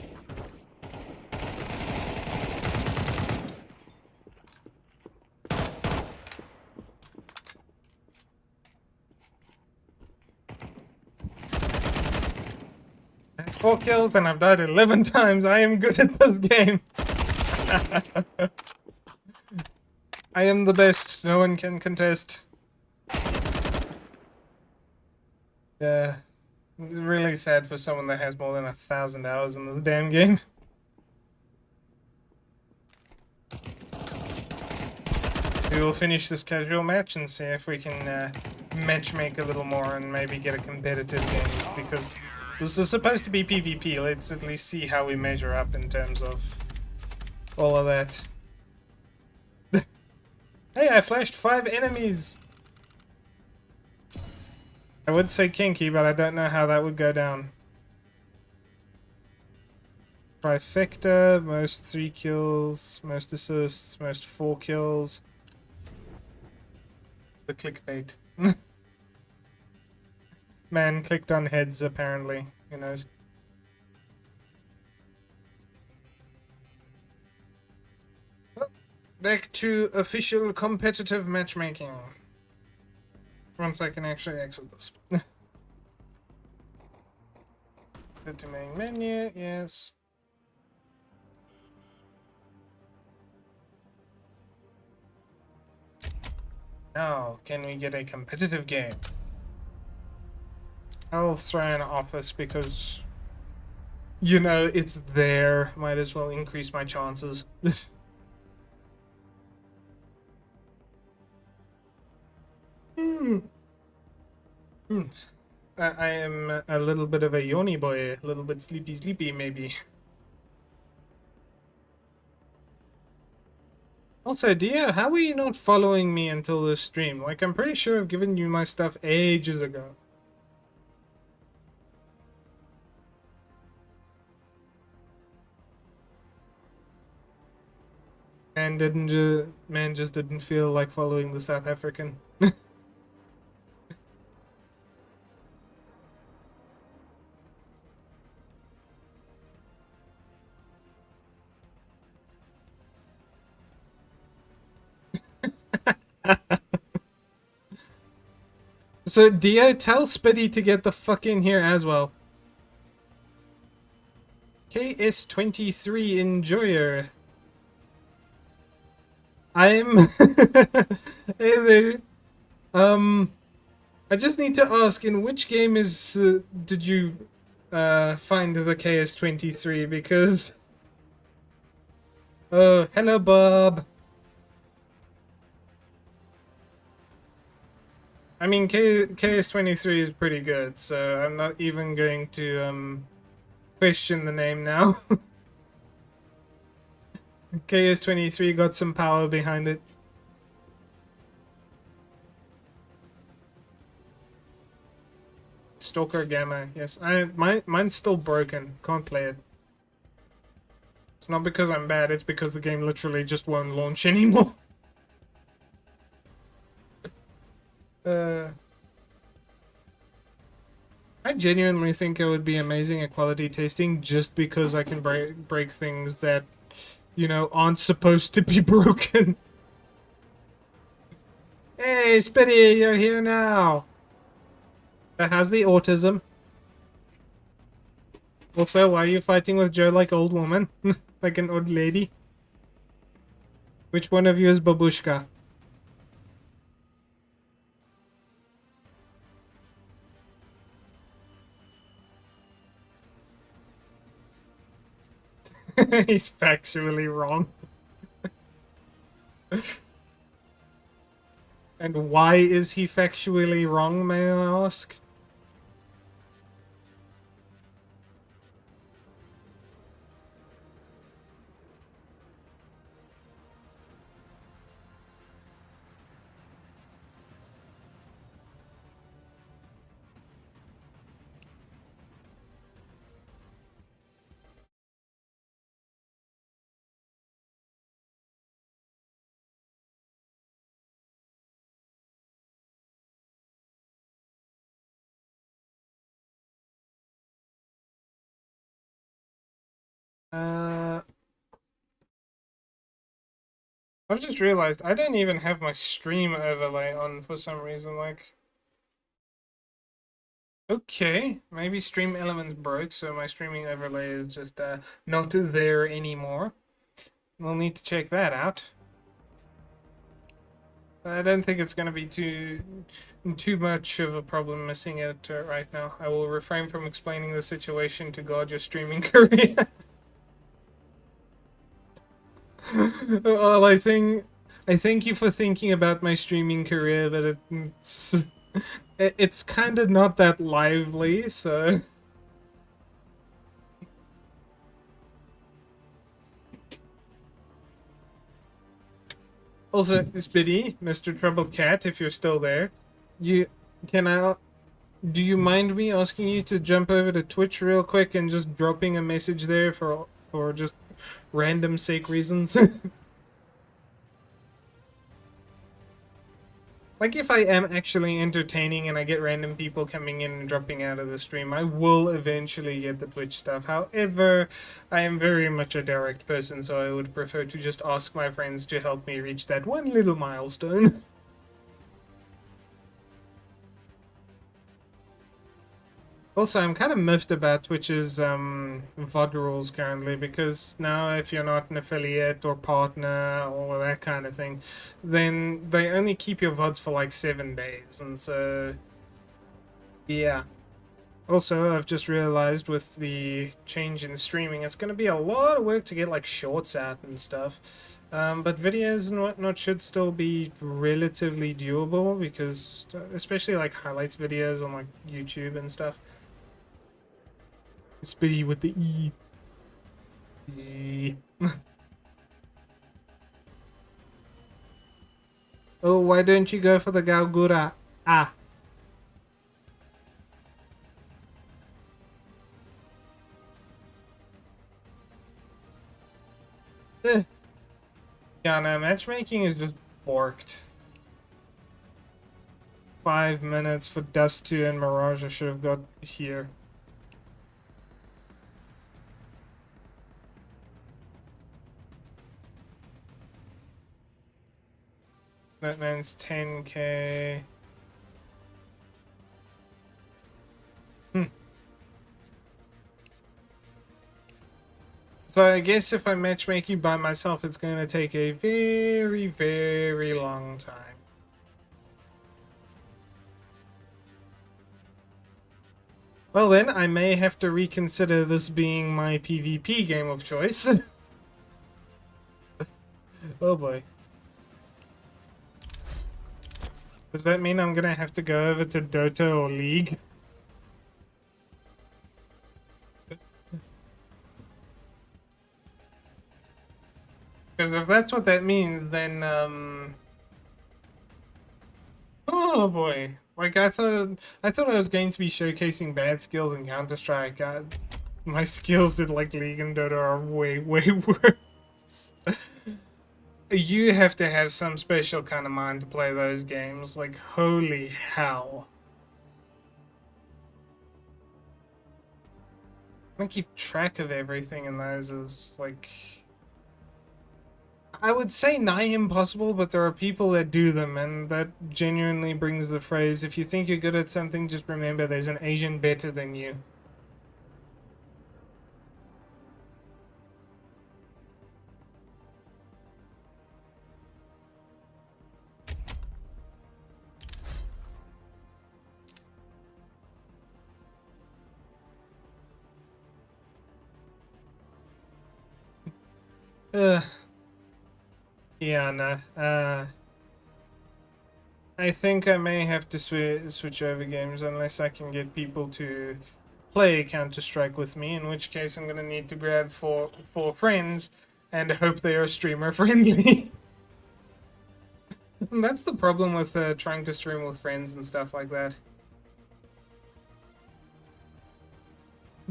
I have 4 kills and I've died 11 times. I am good at this game. I am the best. No one can contest. Yeah. Really sad for someone that has more than 1,000 hours in this damn game. We will finish this casual match and see if we can matchmake a little more and maybe get a competitive game, because this is supposed to be PvP. Let's at least see how we measure up in terms of all of that. Hey, I flashed 5 enemies! I would say kinky, but I don't know how that would go down. Trifecta, most 3 kills, most assists, most 4 kills. The clickbait. Man clicked on heads, apparently. Who knows? Back to official competitive matchmaking. Once I can actually exit this. Go to main menu, yes. Now, can we get a competitive game? I'll throw an office because, you know, it's there. Might as well increase my chances. I am a little bit of a yoni boy, a little bit sleepy maybe. Also, Dia, how are you not following me until this stream? Like, I'm pretty sure I've given you my stuff ages ago. Man just didn't feel like following the South African. So, Dio, tell Spitty to get the fuck in here as well. KS23 Enjoyer. I'm... Hey there. I just need to ask, in which game did you find the KS23? Because... Oh, hello, Bob. I mean, KS23 is pretty good, so I'm not even going to question the name now. KS23 got some power behind it. Stalker Gamma, yes. Mine's still broken. Can't play it. It's not because I'm bad, it's because the game literally just won't launch anymore. I genuinely think it would be amazing at quality tasting just because I can break things that, you know, aren't supposed to be broken. Hey, Spitty, you're here now. How's the autism? Also, why are you fighting with Joe like old woman? Like an old lady? Which one of you is Babushka? He's factually wrong. And why is he factually wrong, may I ask? I've just realized I don't even have my stream overlay on for some reason, like... Okay, maybe Stream Elements broke, so my streaming overlay is just not there anymore. We'll need to check that out. I don't think it's going to be too much of a problem missing it right now. I will refrain from explaining the situation to guard your streaming career. Well, I thank you for thinking about my streaming career, but it's kind of not that lively, so... Also, Spiddy, Mr. Trouble Cat, if you're still there, you can I do you mind me asking you to jump over to Twitch real quick and just dropping a message there for just random sake reasons? Like, if I am actually entertaining and I get random people coming in and dropping out of the stream, I will eventually get the Twitch stuff. However, I am very much a direct person, so I would prefer to just ask my friends to help me reach that one little milestone. Also, I'm kind of miffed about Twitch's VOD rules currently, because now if you're not an affiliate or partner or that kind of thing, then they only keep your VODs for like 7 days, and so yeah. Also, I've just realized with the change in streaming, it's going to be a lot of work to get like shorts out and stuff. But videos and whatnot should still be relatively doable, because especially like highlights videos on like YouTube and stuff. Spitty with the E. E. Oh, why don't you go for the Galgura? Ah. Eh. Yeah, no, matchmaking is just borked. 5 minutes for Dust 2 and Mirage I should have got here. That man's 10k. So I guess if I'm matchmaking by myself, it's going to take a very, very long time. Well then, I may have to reconsider this being my PvP game of choice. Oh boy. Does that mean I'm gonna have to go over to Dota or League? Because if that's what that means, then, oh boy. Like, I thought I was going to be showcasing bad skills in Counter-Strike. My skills in, like, League and Dota are way, way worse. You have to have some special kind of mind to play those games. Like, holy hell. I don't keep track of everything in those is, like... I would say nigh impossible, but there are people that do them, and that genuinely brings the phrase, if you think you're good at something, just remember there's an Asian better than you. Yeah, no, I think I may have to switch over games unless I can get people to play Counter-Strike with me, in which case I'm gonna need to grab four friends and hope they are streamer friendly. That's the problem with trying to stream with friends and stuff like that.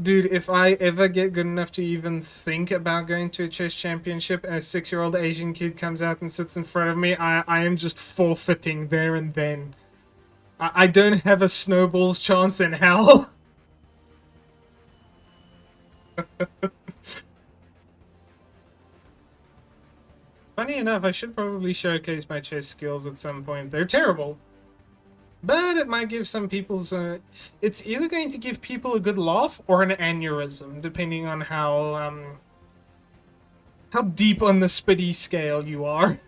Dude, if I ever get good enough to even think about going to a chess championship and a 6-year-old Asian kid comes out and sits in front of me, I am just forfeiting there and then. I don't have a snowball's chance in hell. Funny enough, I should probably showcase my chess skills at some point. They're terrible. But it might give some people's... it's either going to give people a good laugh or an aneurysm, depending on how deep on the Spitty scale you are.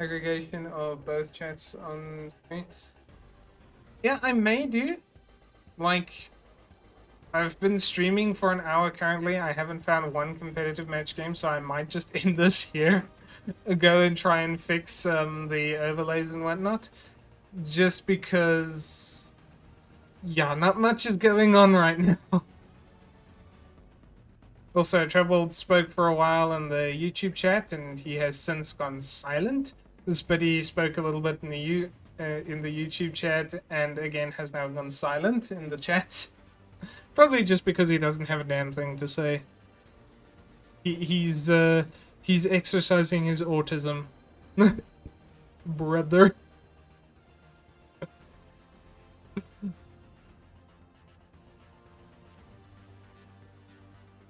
Aggregation of both chats on screen. Yeah, I may do. Like... I've been streaming for an hour currently. I haven't found one competitive match game, so I might just end this here. Go and try and fix the overlays and whatnot. Just because Yeah, not much is going on right now. Also, Treble spoke for a while in the YouTube chat, and he has since gone silent. But he spoke a little bit in the YouTube chat, and again has now gone silent in the chat. Probably just because he doesn't have a damn thing to say. He's exercising his autism, brother.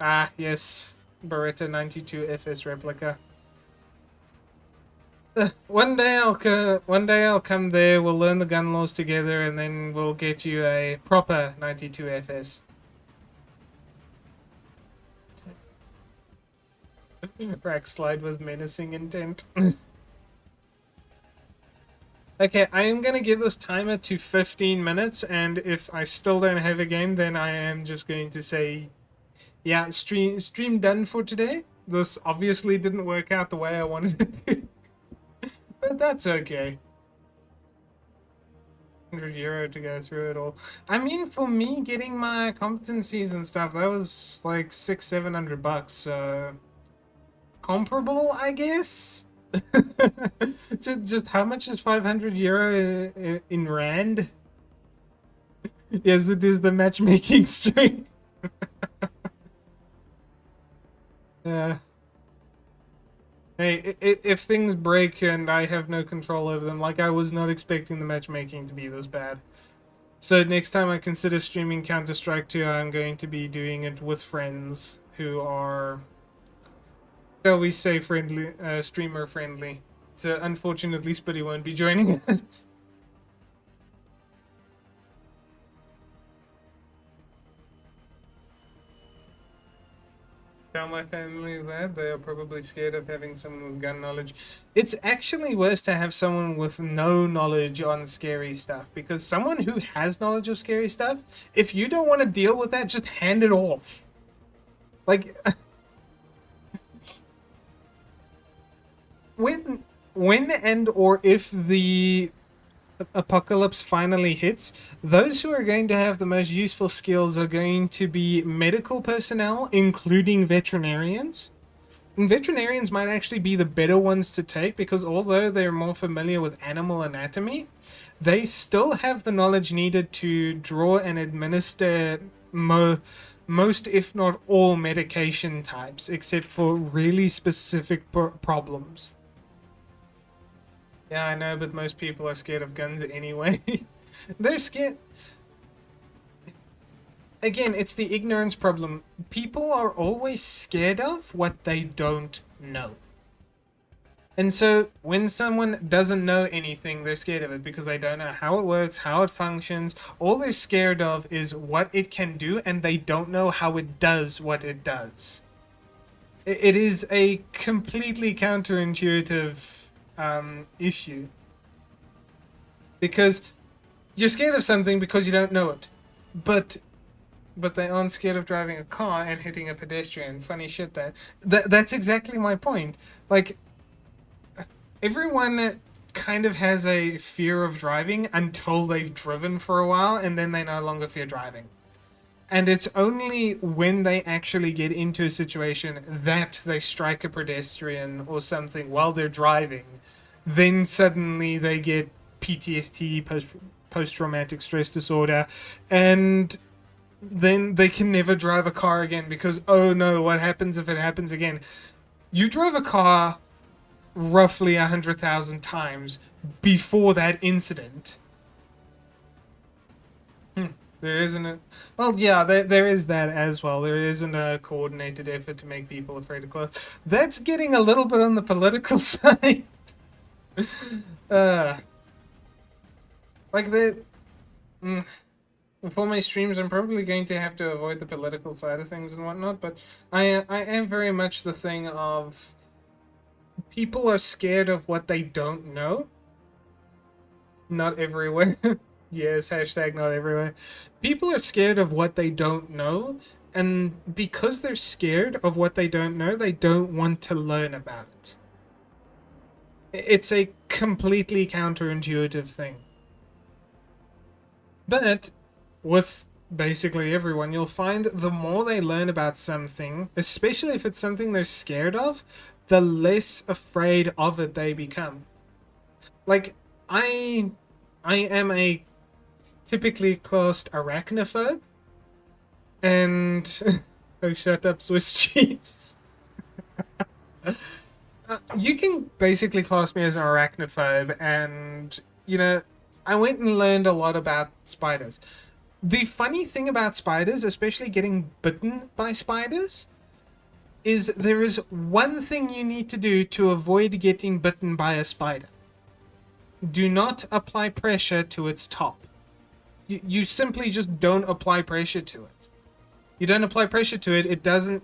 Ah, yes, Beretta 92 FS replica. One day I'll come there. We'll learn the gun laws together, and then we'll get you a proper 92 FS. Rack slide with menacing intent. Okay, I am gonna give this timer to 15 minutes, and if I still don't have a game, then I am just going to say, yeah, stream done for today. This obviously didn't work out the way I wanted it to, but that's okay. €100 to go through it all. I mean, for me, getting my competencies and stuff, that was like $600-700. So comparable, I guess. just how much is €500 in rand? Yes, it is the matchmaking stream. Yeah. Hey, if things break and I have no control over them, like I was not expecting the matchmaking to be this bad. So next time I consider streaming Counter-Strike 2, I'm going to be doing it with friends who are, shall we say, friendly, streamer friendly. So unfortunately, Spitty won't be joining us. Tell my family that they are probably scared of having someone with gun knowledge. It's actually worse to have someone with no knowledge on scary stuff, because someone who has knowledge of scary stuff, if you don't want to deal with that, just hand it off. Like, when and or if the apocalypse finally hits, those who are going to have the most useful skills are going to be medical personnel, including veterinarians. And veterinarians might actually be the better ones to take, because although they're more familiar with animal anatomy, they still have the knowledge needed to draw and administer most, if not all, medication types, except for really specific problems. Yeah, I know, but most people are scared of guns anyway. They're scared. Again, it's the ignorance problem. People are always scared of what they don't know. And so when someone doesn't know anything, they're scared of it because they don't know how it works, how it functions. All they're scared of is what it can do, and they don't know how it does what it does. It is a completely counterintuitive issue, because you're scared of something because you don't know it, but they aren't scared of driving a car and hitting a pedestrian. Funny shit. That's exactly my point. Like, everyone kind of has a fear of driving until they've driven for a while, and then they no longer fear driving. And it's only when they actually get into a situation that they strike a pedestrian or something while they're driving, then suddenly they get PTSD, post-traumatic stress disorder, and then they can never drive a car again because, oh no, what happens if it happens again? You drove a car roughly 100,000 times before that incident. There isn't a... Well, yeah, there is that as well. There isn't a coordinated effort to make people afraid of clothes. That's getting a little bit on the political side. Like, for my streams, I'm probably going to have to avoid the political side of things and whatnot, but I am very much the thing of... People are scared of what they don't know. Not everywhere. Yes, hashtag not everywhere. People are scared of what they don't know, and because they're scared of what they don't know, they don't want to learn about it. It's a completely counterintuitive thing. But with basically everyone, you'll find the more they learn about something, especially if it's something they're scared of, the less afraid of it they become. Like, I I am a typically classed arachnophobe, and oh, shut up, Swiss cheese. You can basically class me as an arachnophobe, and I went and learned a lot about spiders. The funny thing about spiders, especially getting bitten by spiders, is there is one thing you need to do to avoid getting bitten by a spider. Do not apply pressure to its top. You simply just don't apply pressure to it. You don't apply pressure to it, it doesn't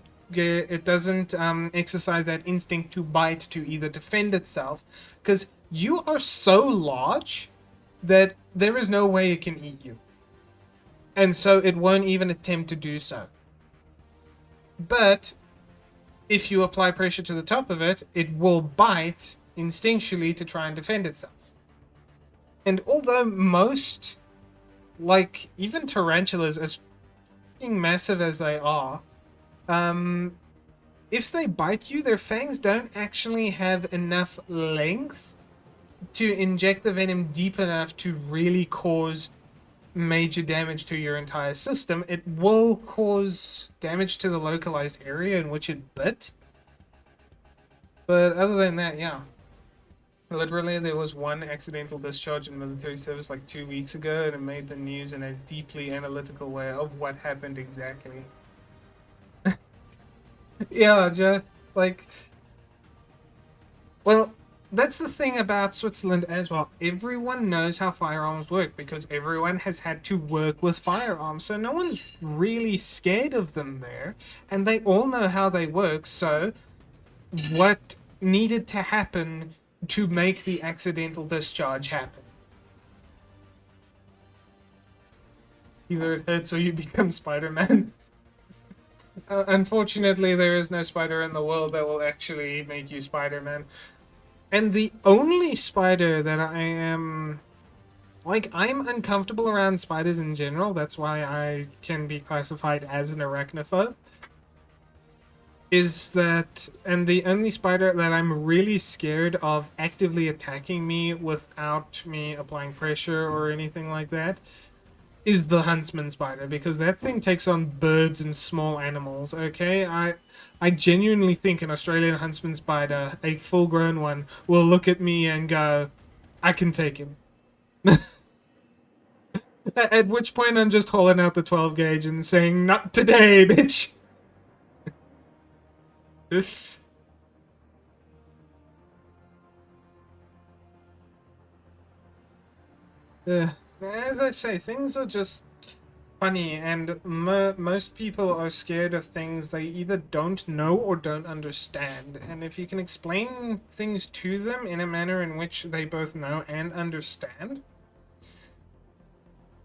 exercise that instinct to bite, to either defend itself, because you are so large that there is no way it can eat you, and so it won't even attempt to do so. But if you apply pressure to the top of it, it will bite instinctually to try and defend itself. And although most, like even tarantulas, as massive as they are, if they bite you, their fangs don't actually have enough length to inject the venom deep enough to really cause major damage to your entire system. It will cause damage to the localized area in which it bit. But other than that, yeah. Literally, there was one accidental discharge in military service like 2 weeks ago, and it made the news in a deeply analytical way of what happened exactly. Yeah, like, well, that's the thing about Switzerland as well. Everyone knows how firearms work because everyone has had to work with firearms, so no one's really scared of them there, and they all know how they work. So what needed to happen to make the accidental discharge happen? Either it hurts or you become Spider-Man. Unfortunately, there is no spider in the world that will actually make you Spider-Man. And the only spider that I am... Like, I'm uncomfortable around spiders in general. That's why I can be classified as an arachnophobe. Is that... And the only spider that I'm really scared of actively attacking me without me applying pressure or anything like that is the huntsman spider, because that thing takes on birds and small animals. Okay, I genuinely think an Australian huntsman spider, a full-grown one, will look at me and go, I can take him. At which point I'm just holding out the 12 gauge and saying, not today, bitch. As I say, things are just funny, and most people are scared of things they either don't know or don't understand. And if you can explain things to them in a manner in which they both know and understand,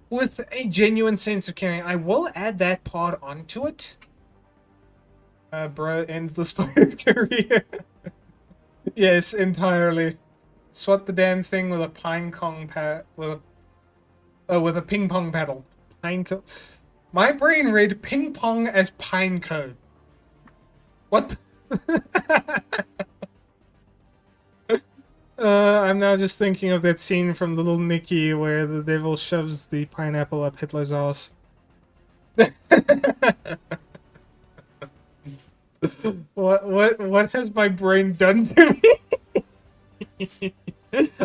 with a genuine sense of caring, I will add that part onto it. Bro ends the spider's career. Yes, entirely. Swat the damn thing with a with a ping pong paddle. My brain read ping pong as pine cone. What? I'm now just thinking of that scene from Little Nicky where the devil shoves the pineapple up Hitler's ass. What has my brain done to me?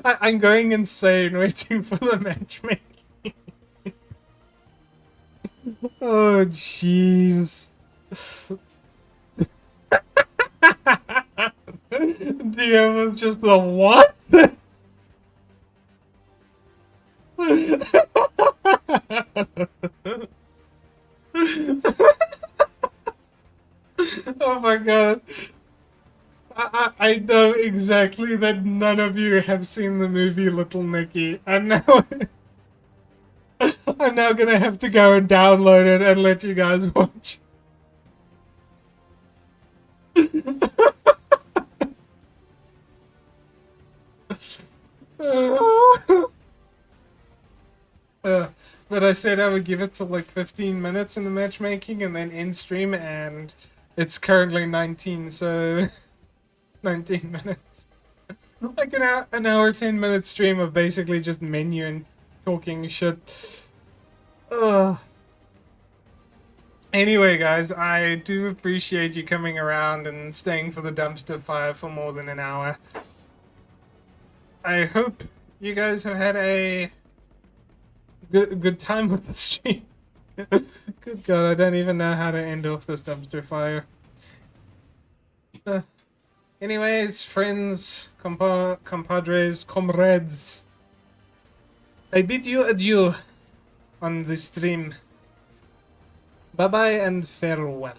I'm going insane waiting for the matchmaking. Oh, jeez. DM was just the what? Oh my god. I know exactly that none of you have seen the movie Little Nicky. I'm now I'm now gonna have to go and download it and let you guys watch. But I said I would give it to like 15 minutes in the matchmaking and then end stream, and it's currently 19, so 19 minutes. Like an hour 10-minute stream of basically just menu and talking shit. Ugh. Anyway, guys, I do appreciate you coming around and staying for the dumpster fire for more than an hour. I hope you guys have had a good time with the stream. Good God, I don't even know how to end off this dumpster fire. Anyways, friends, compadres, comrades, I bid you adieu on the stream. Bye-bye and farewell.